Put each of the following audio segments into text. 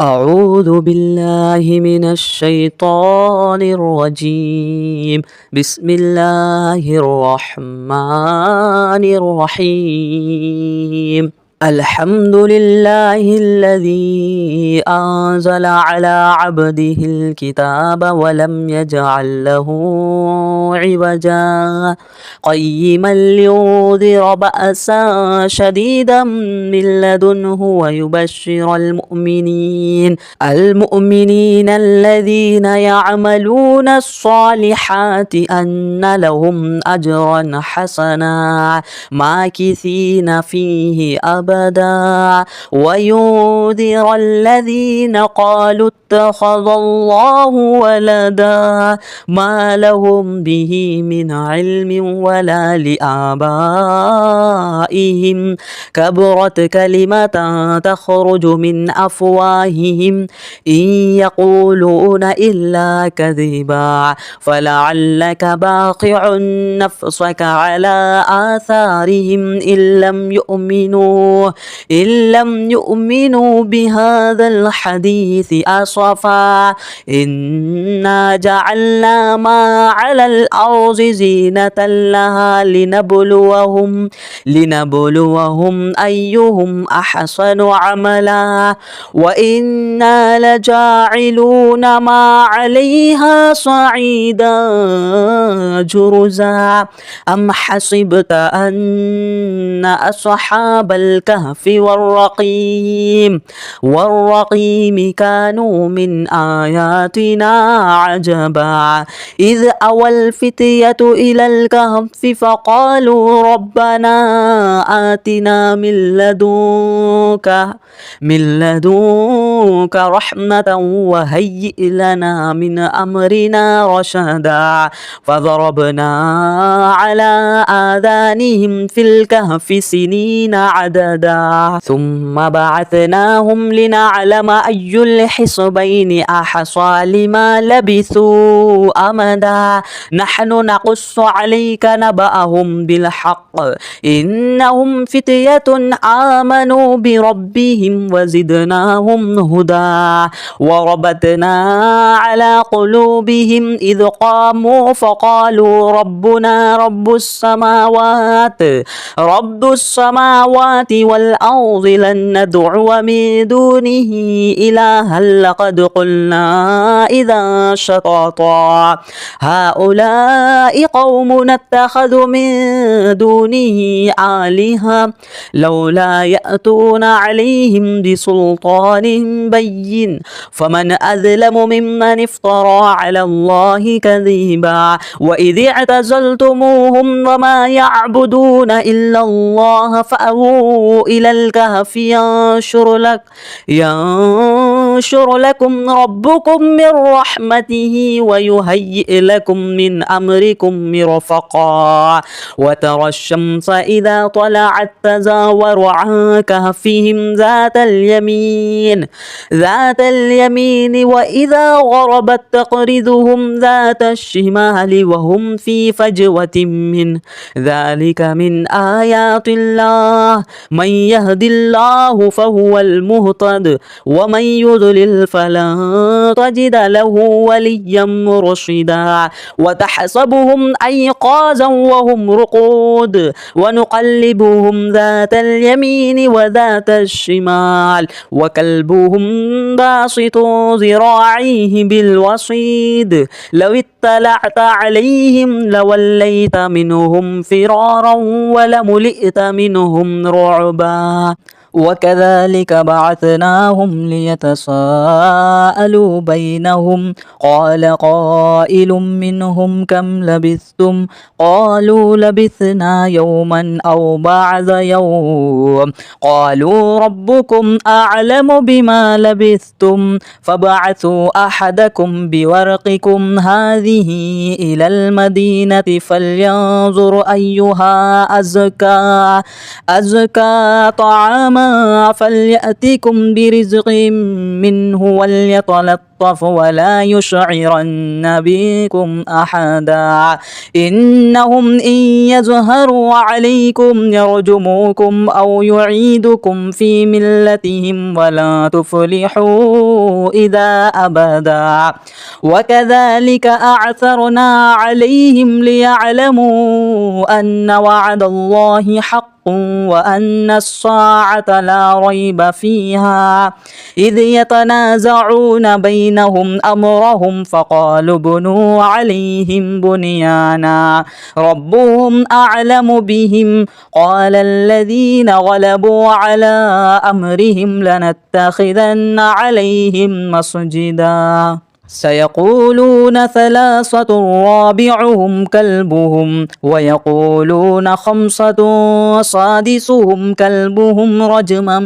أعوذ بالله من الشيطان الرجيم. بسم الله الرحمن الرحيم. الحمد لله الذي أنزل على عبده الكتاب ولم يجعل له عوجا قيما لينذر بأسا شديدا من لدنه ويبشر المؤمنين الذين يعملون الصالحات أن لهم أجرا حسنا ماكثين فيه أبدا وينذر الذين قالوا اتخذ الله ولدا ما لهم به من علم ولا لآبائهم كبرت كلمة تخرج من أفواههم إن يقولون إلا كذبا فلعلك باقع نفسك على آثارهم إن لم يؤمنوا بهذا الحديث أسفا إنا جعلنا ما على الأرض زينة لها لنبلوهم أيهم أحسن عملا وإنا لجاعلون ما عليها صعيدا جرزا أم حسبت أن أصحاب الكهف والرقيم كانوا من آياتنا عجبا إذ أوى الفتية إلى الكهف فقالوا ربنا آتنا من لدنك رحمة وهيئ لنا من أمرنا رشدا فضربنا على آذانهم في الكهف سنين عددا ثم بعثناهم لنعلم أي الحزبين أحصى لما لبثوا أمدا نحن نقص عليك نبأهم بالحق إنهم فتية آمنوا بربهم وزدناهم هدى وربطنا على قلوبهم إذ قاموا فقالوا ربنا رب السماوات والأرض لن ندعو من دونه إلها لقد قلنا إذا شططا هؤلاء قوم اتخذوا من دونه آلهة لولا يأتون عليهم بسلطان بين فمن أظلم ممن افترى على الله كذبا وإذ اعتزلتموهم وما يعبدون إلا الله فأووا إلى الكهف ينشر لكم ربكم من رحمته ويهيئ لكم من أمركم مرفقا وترى الشمس إذا طلعت تزاور عن كهفهم ذات اليمين وإذا غربت تقرضهم ذات الشمال وهم في فجوة منه ذلك من آيات الله من يهد الله فهو المهتد ومن يضلل فلن تجد له وليا مرشدا وتحسبهم أيقاظا وهم رقود ونقلبهم ذات اليمين وذات الشمال وكلبهم باسط ذراعيه بالوصيد لو اطلعت عليهم لوليت منهم فرارا ولملئت منهم رعبا وكذلك بعثناهم ليتساءلوا بينهم قال قائل منهم كم لبثتم قالوا لبثنا يوما أو بعض يوم قالوا ربكم أعلم بما لبثتم فابعثوا أحدكم بورقكم هذه إلى المدينة فلينظر أيها أزكى طعاما السماء فليأتكم برزق منه وليتلطف ولا يشعرن بكم أحدا إنهم إن يظهروا عليكم يرجموكم أو يعيدكم في ملتهم ولا تفلحوا إذا أبدا وكذلك أعثرنا عليهم ليعلموا أن وعد الله حق وأن الساعة لا ريب فيها إذ يتنازعون بينهم أمرهم فقالوا ابنوا عليهم بنيانا ربهم أعلم بهم قال الذين غلبوا على أمرهم لنتخذن عليهم مسجدا سيقولون ثلاثة رابعهم كلبهم ويقولون خمسة سادسهم كلبهم رجما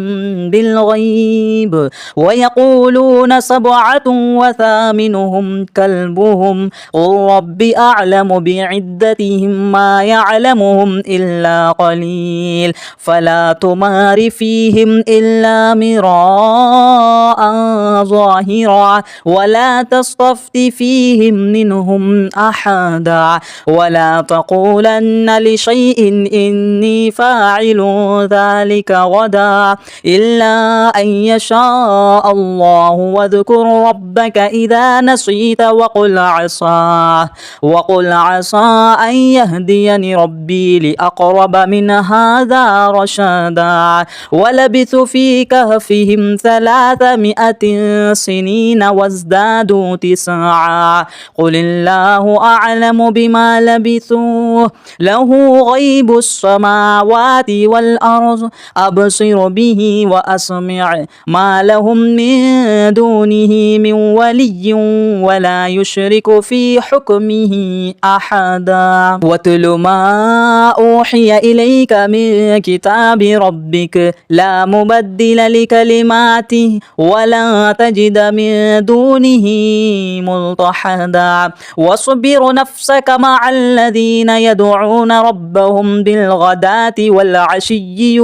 بالغيب ويقولون سبعة وثامنهم كلبهم قل رب أعلم بعدتهم ما يعلمهم إلا قليل فلا تمار فيهم إلا مراء ظاهرا ولا تستفت فيهم منهم أحدا ولا تقولن لشيء إني فاعل ذلك غدا إلا أن يشاء الله واذكر ربك إذا نسيت وقل عسى أن يهديني ربي لأقرب من هذا رشدا ولبثوا في كهفهم 300 سنين وازدادوا تسعا قل الله أعلم بما لبثوا له غيب السماوات والأرض أبصر به وأسمع ما لهم من دونه من ولي ولا يشرك في حكمه أحدا واتل ما أوحي إليك من كتاب ربك لا مبدل لكلماته ولا تجد من دونه ملتحدا واصبر نفسك مع الذين يدعون ربهم بالغداة والعشي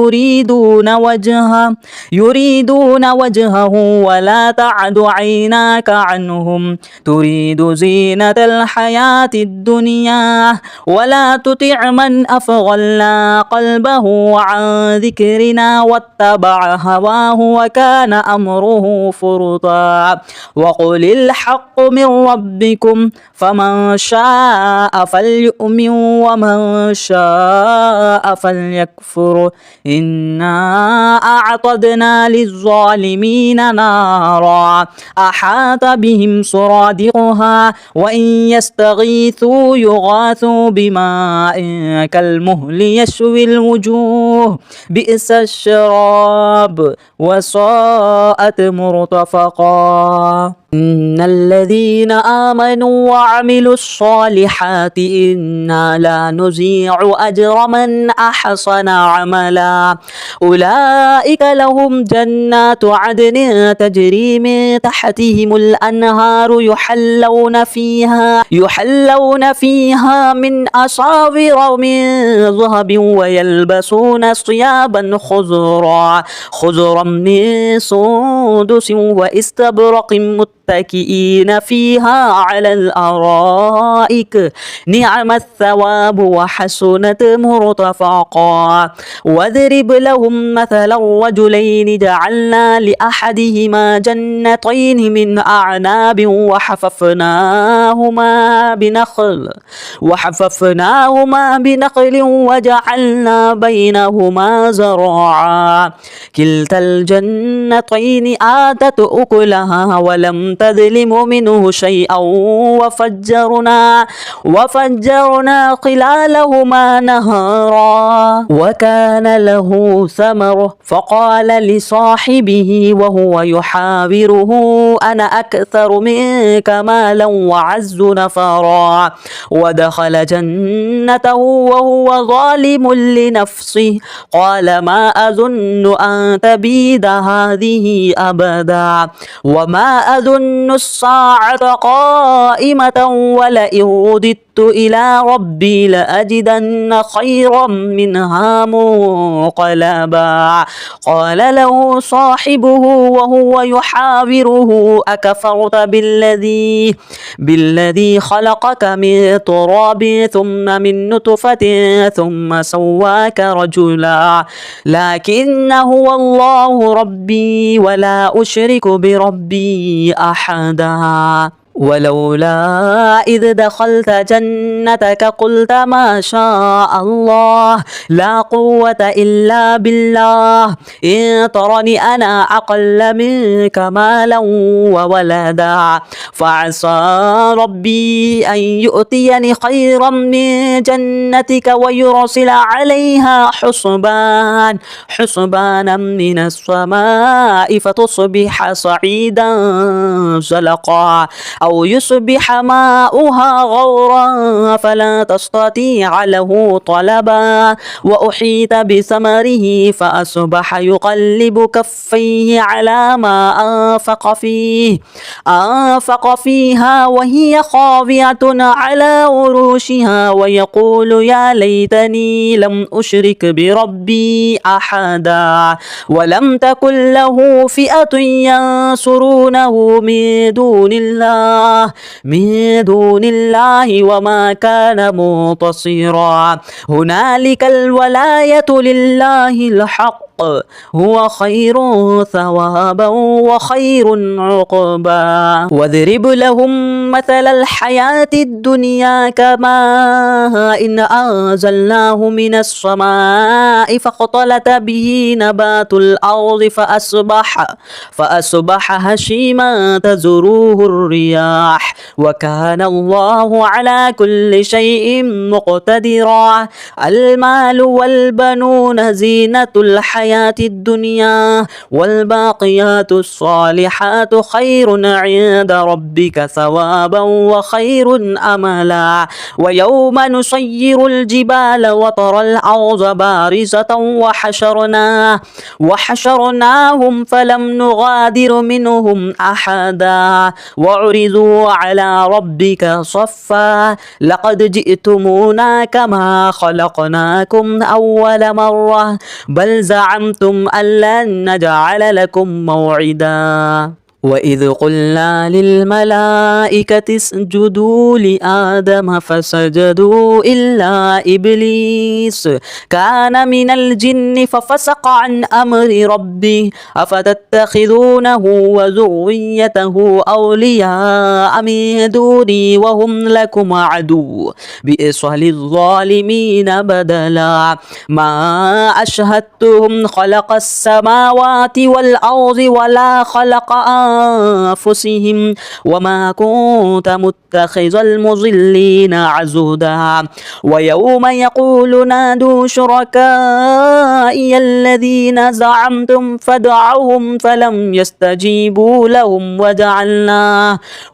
يريدون وجهه ولا تعد عيناك عنهم تريد زينة الحياة الدنيا ولا تطع من أغفلنا قلبه عن ذكرنا واتبع هواه وكان أمره فرطا وقل الحق من ربكم فمن شاء فليؤمن ومن شاء فليكفر إنا أعتدنا للظالمين نارا أحاط بهم سرادقها وإن يستغيثوا يغاثوا بماء كالمهل يشوي الوجوه بئس الشراب وساءت مرتفقا إن الذين آمنوا وعملوا الصالحات إنا لا نضيع أجر من أحسن عملا أولئك لهم جنات عدن تجري من تحتهم الأنهار يحلون فيها من أساور من ذهب ويلبسون ثيابا خضرا من سندس واستبرق متكئين فيها على الأرائك نعم الثواب وحسنت مرتفقا واضرب لهم مثل الرجلين جعلنا لأحدهما جنتين من أعناب وحففناهما بنخل وجعلنا بينهما زرعا كلتا الجنتين آتت أكلها ولم تظلم منه شيئا وفجرنا خلالهما نهارا وكان له ثمر فقال لصاحبه وهو يحاوره أنا أكثر منك مالا وعز نفرا ودخل جنته وهو ظالم لنفسه قال ما أظن أن تبيد هذه أبدا وما أظن أظن الساعة قائمة ولئن رددت إلى ربي لأجدن خيرا منها منقلبا. قال له صاحبه وهو يحاوره أكفرت بالذي خلقك من تراب ثم من نطفة ثم سواك رجلا لكن هو الله ربي ولا أشرك بربي أحدا. ولولا إذ دخلت جنتك قلت ما شاء الله لا قوة إلا بالله إن ترني أنا أقل منك مالا وولدا فعسى ربي أن يؤتيني خيرا من جنتك ويرسل عليها حسبانا من السماء فتصبح صعيدا زلقا أو يصبح ماؤها غورا فلا تستطيع له طلبا. وأحيط بثمره فأصبح يقلب كفيه على ما أنفق فيها وهي خاوية على عروشها ويقول يا ليتني لم أشرك بربي أحدا. ولم تكن له فئة ينصرونه من دون الله وما كان منتصرا. هنالك الولاية لله الحق هو خير ثوابا وخير عقبا. واضرب لهم مثل الحياة الدنيا كماء إن أنزلناه من السماء فاختلط به نبات الأرض فأصبح هشيما تذروه الرياح وكان الله على كل شيء مقتدرا. المال والبنون زينة الحياة الدنيا والباقيات الصالحات خير عند ربك ثوابا وخير أملا. ويوم نسير الجبال وترى الأرض بارزة وحشرناهم فلم نغادر منهم أحدا وعرضوا على ربك صفا لقد جئتمونا كما خلقناكم أول مرة بل زعمتم أن لن نجعل لكم موعدا. وإذ قلنا للملائكة اسجدوا لآدم فسجدوا إلا إبليس كان من الجن ففسق عن أمر ربه أفتتخذونه وذريته أولياء من دوني وهم لكم عدو بئس للظالمين بدلا. ما أشهدتهم خلق السماوات والأرض ولا خلق أنفسهم وما كنت متخذ المضلين عضدا. ويوم يقول نادوا شركائي الذين زعمتم فادعوهم فلم يستجيبوا لهم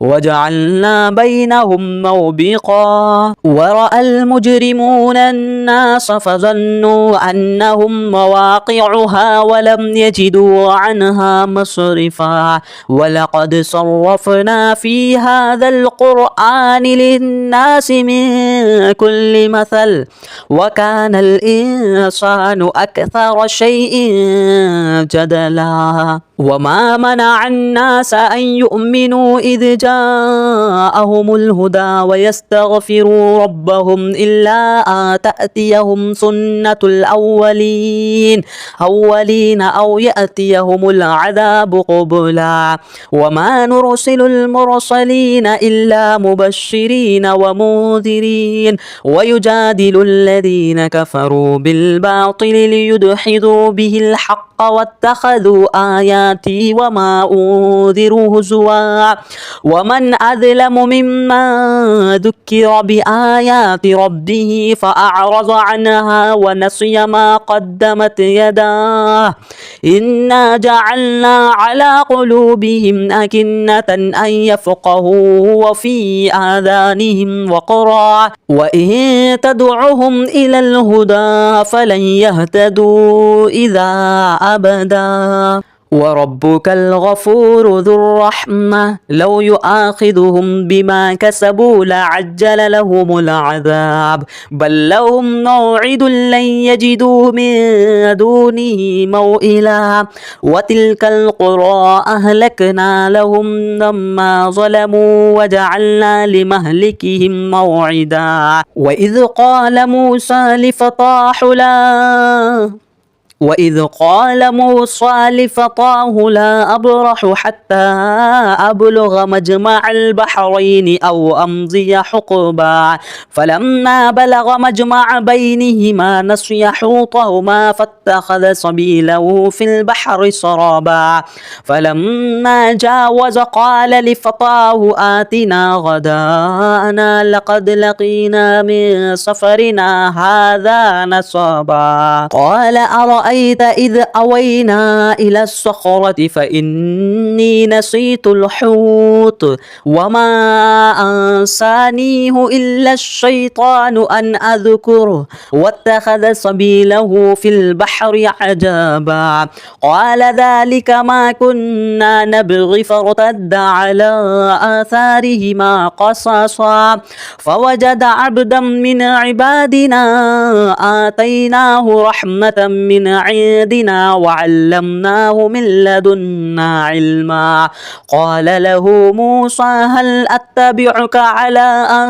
وجعلنا بينهم موبقا. ورأى المجرمون الناس فظنوا أنهم مواقعها ولم يجدوا عنها مصرفا. ولقد صرفنا في هذا القرآن للناس من كل مثل وكان الإنسان أكثر شيء جدلا. وما منع الناس أن يؤمنوا إذ جاءهم الهدى ويستغفروا ربهم إلا أن تأتيهم سنة الأولين أو يأتيهم العذاب قبلا. وما نرسل المرسلين إلا مبشرين ومنذرين ويجادل الذين كفروا بالباطل ليدحضوا به الحق واتخذوا آياتي وما أنذروا هزوا. ومن أظلم ممن ذكر بآيات ربه فأعرض عنها ونسي ما قدمت يداه إنا جعلنا على قلوبهم أكنة أن يفقهوا وفي آذانهم وقرا وإن تدعهم إلى الهدى فلن يهتدوا إذا أبدا. وربك الغفور ذو الرحمة لو يؤاخذهم بما كسبوا لعجل لهم العذاب بل لهم موعد لن يجدوا من دونه موئلا وتلك القرى أهلكنا لهم لما ظلموا وجعلنا لمهلكهم موعدا وإذ قال موسى لفتاه لا أبرح حتى أبلغ مجمع البحرين أو أمضي حقبا فلما بلغ مجمع بينهما نسي حوطهما فاتخذ سبيله في البحر سرابا فلما جاوز قال لفتاه آتنا غداءنا لقد لقينا من سفرنا هذا نصبا قال أرأيت إذ أوينا إلى الصخرة فإني نسيت الحوت وما أنسانيه إلا الشيطان أن أذكره واتخذ سبيله في البحر عجبا قال ذلك ما كنا نبغي فارتد على آثارهما قصصا فوجد عبدا من عبادنا آتيناه رحمة من عندنا وعلمناه من لدنا علما قال له موسى هل أتبعك على أن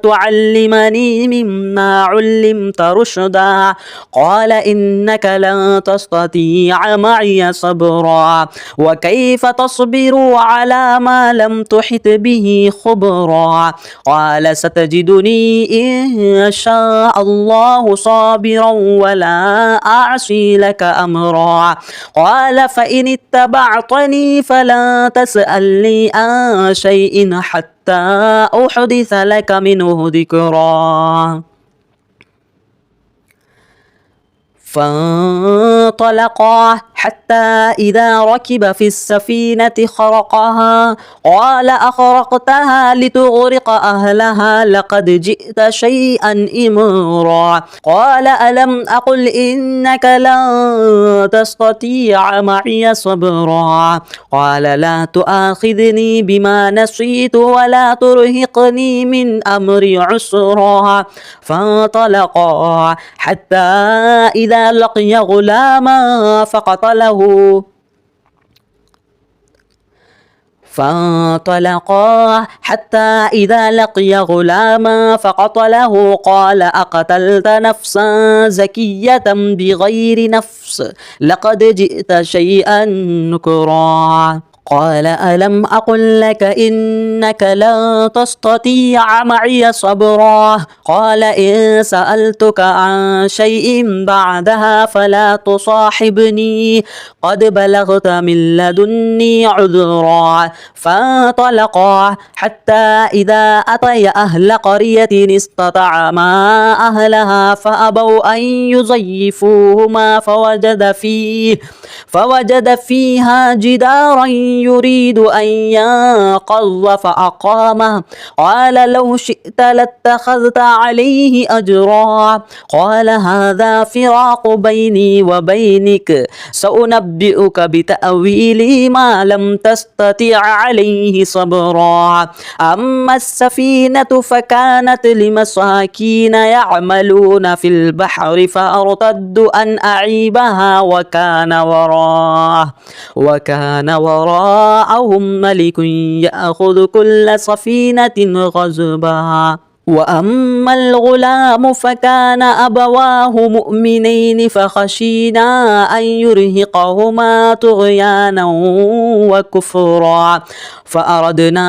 تعلمني مما علمت رشدا قال إنك لن تستطيع معي صبرا وكيف تصبر على ما لم تحط به خبرا قال ستجدني إن شاء الله صابرا ولا أعصي لك أمرا قال فإن اتبعتني فلا تسألني عن شيء حتى أحدث لك منه ذكرا فانطلقا حتى إذا ركب في السفينة خرقها قال أخرقتها لتغرق أهلها لقد جئت شيئا إمرا قال ألم أقل إنك لن تستطيع معي صبرا قال لا تؤاخذني بما نسيت ولا ترهقني من أمري عسرا فانطلقا حتى إذا لقي غلاما فانطلقا حتى إذا لقي غلاما فقتله قال أقتلت نفسا زكية بغير نفس لقد جئت شيئا نكرا قال ألم أقل لك إنك لن تستطيع معي صبرا قال إن سألتك عن شيء بعدها فلا تصاحبني قد بلغت من لدني عذرا فانطلقا حتى إذا أتيا أهل قرية استطعما أهلها فأبوا أن يضيفوهما فوجد فيها جدارا يريد أن ينقض فأقامه قال لو شئت لاتخذت عليه أجرا قال هذا فراق بيني وبينك سأنبئك بتأويل ما لم تستطع عليه صبرا أما السفينة فكانت لمساكين يعملون في البحر فأرتدوا أن أعيبها وكان وراءهم ملك يأخذ كل سفينة غصبا وأما الغلام فكان أبواه مؤمنين فخشينا أن يرهقهما طغيانا وكفرا فأردنا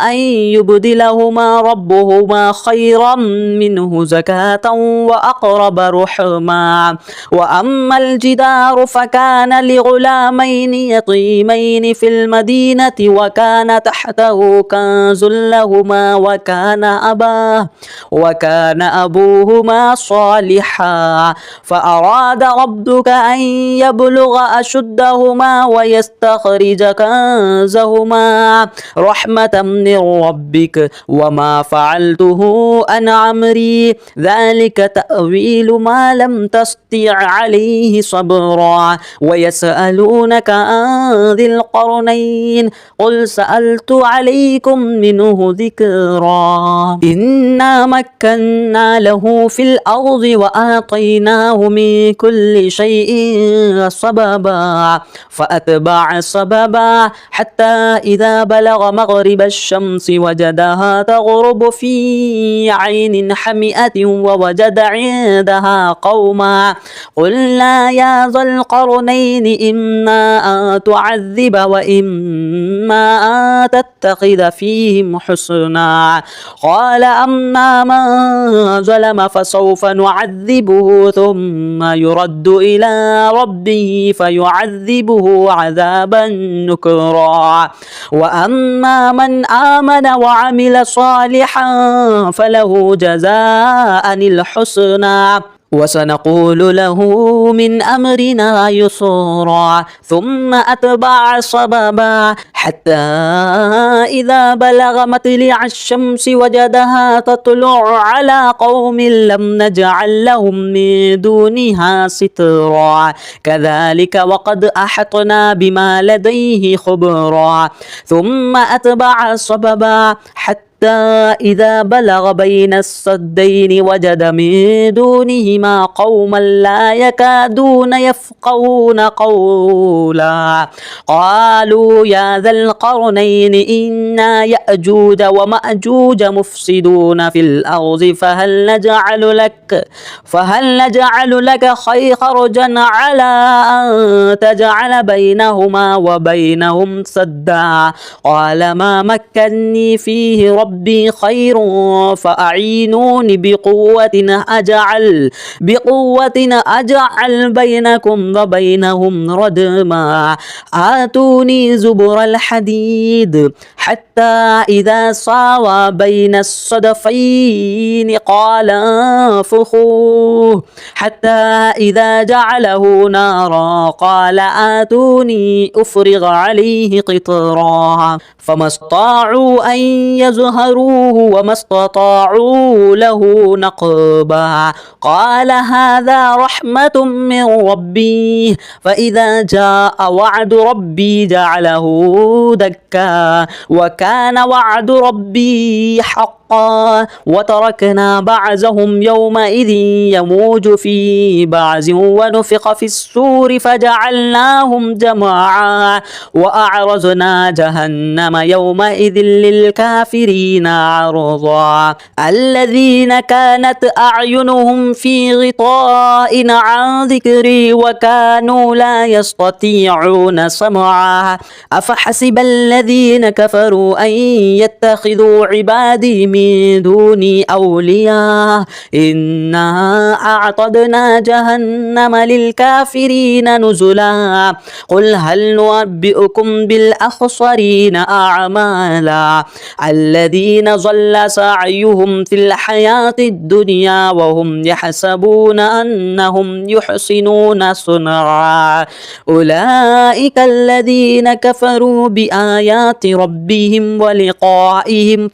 أن يبدلهما ربهما خيرا منه زكاة وأقرب رحما وأما الجدار فكان لغلامين يتيمين في المدينة وكان تحته كنز لهما وكان أبوهما صالحا فأراد ربك أن يبلغ أشدهما ويستخرج كنزهما رحمة من ربك وما فعلته عن أمري ذلك تأويل ما لم تستطع عليه صبرا ويسألونك عن ذي القرنين قل سألت عليكم منه ذكرا إنا مكنا له في الأرض وآتيناه من كل شيء سببا فأتبع سببا حتى إذا بلغ مغرب الشمس وجدها تغرب في عين حمئة ووجد عندها قوما قلنا يا ذا القرنين إما أن تعذب وإما أن تتخذ فيهم حسنا قال أما من ظلم فسوف نعذبه ثم يرد إلى ربه فيعذبه عذابا نكرا وأما من آمن وعمل صالحا فله جزاء الحسنى وسنقول له من أمرنا يسرا ثم أتبع سببا حتى إذا بلغ مطلع الشمس وجدها تطلع على قوم لم نجعل لهم من دونها سترا كذلك وقد أحطنا بما لديه خبرا ثم أتبع سببا حتى إذا بلغ بين السدين وجد من دونهما قوما لا يكادون يفقهون قولا قالوا يا ذا القرنين إنا يأجوج ومأجوج مفسدون في الأرض فهل نجعل لك خرجا على أن تجعل بينهما وبينهم سدا قال ما مكني فيه ربي خير فأعينوني بقوة أجعل بينكم وبينهم ردما آتوني زبر الحديد حتى إذا ساوى بين الصدفين قال انفخوه حتى إذا جعله نارا قال آتوني أفرغ عليه قطرا فما استطاعوا أن يظهروه وما استطاعوا له نقبا قال هذا رحمة من ربي فإذا جاء وعد ربي جعله دكا وكان وعد ربي حقا وتركنا بعضهم يومئذ يموج في بعض ونفخ في السور فجعلناهم جماعا وأعرضنا جهنم يومئذ للكافرين عرضا الذين كانت أعينهم في غطاء عن ذكري وكانوا لا يستطيعون سمعا أفحسب الذين كفروا أن يتخذوا عبادي من دوني أولياء إنا أعتدنا جهنم للكافرين نزلا قل هل ننبئكم بالأخسرين أعمالا الذين ضل سعيهم في الحياة الدنيا وهم يحسبون أنهم يحسنون صنعا أولئك الذين كفروا بآيات ربهم ولقائهم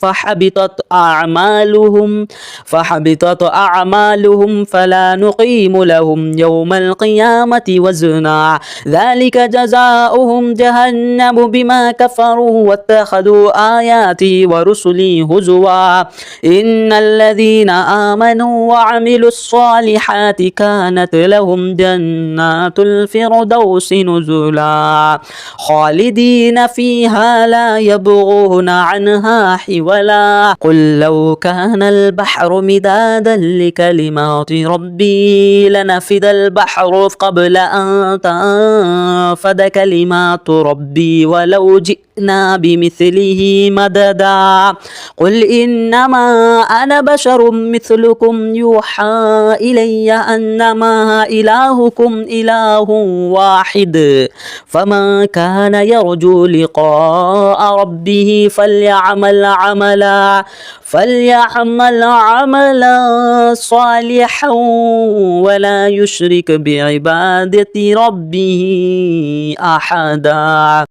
فحبطت أعمالهم فلا نقيم لهم يوم القيامة وزنا ذلك جزاؤهم جهنم بما كفروا واتخذوا آياتي ورسلي هزوا إن الذين آمنوا وعملوا الصالحات كانت لهم جنات الفردوس نزلا خالدين فيها لا يبغون عنها حولا قل لو كان البحر مدادا لكلمات ربي لنفد البحر قبل أن تنفد كلمات ربي جئنا بمثله مددا قل إنما أنا بشر مثلكم يوحى إلي أنما إلهكم إله واحد فمن كان يرجو لقاء ربه فليعمل عملا صالحا ولا يشرك بعبادة ربه أحدا.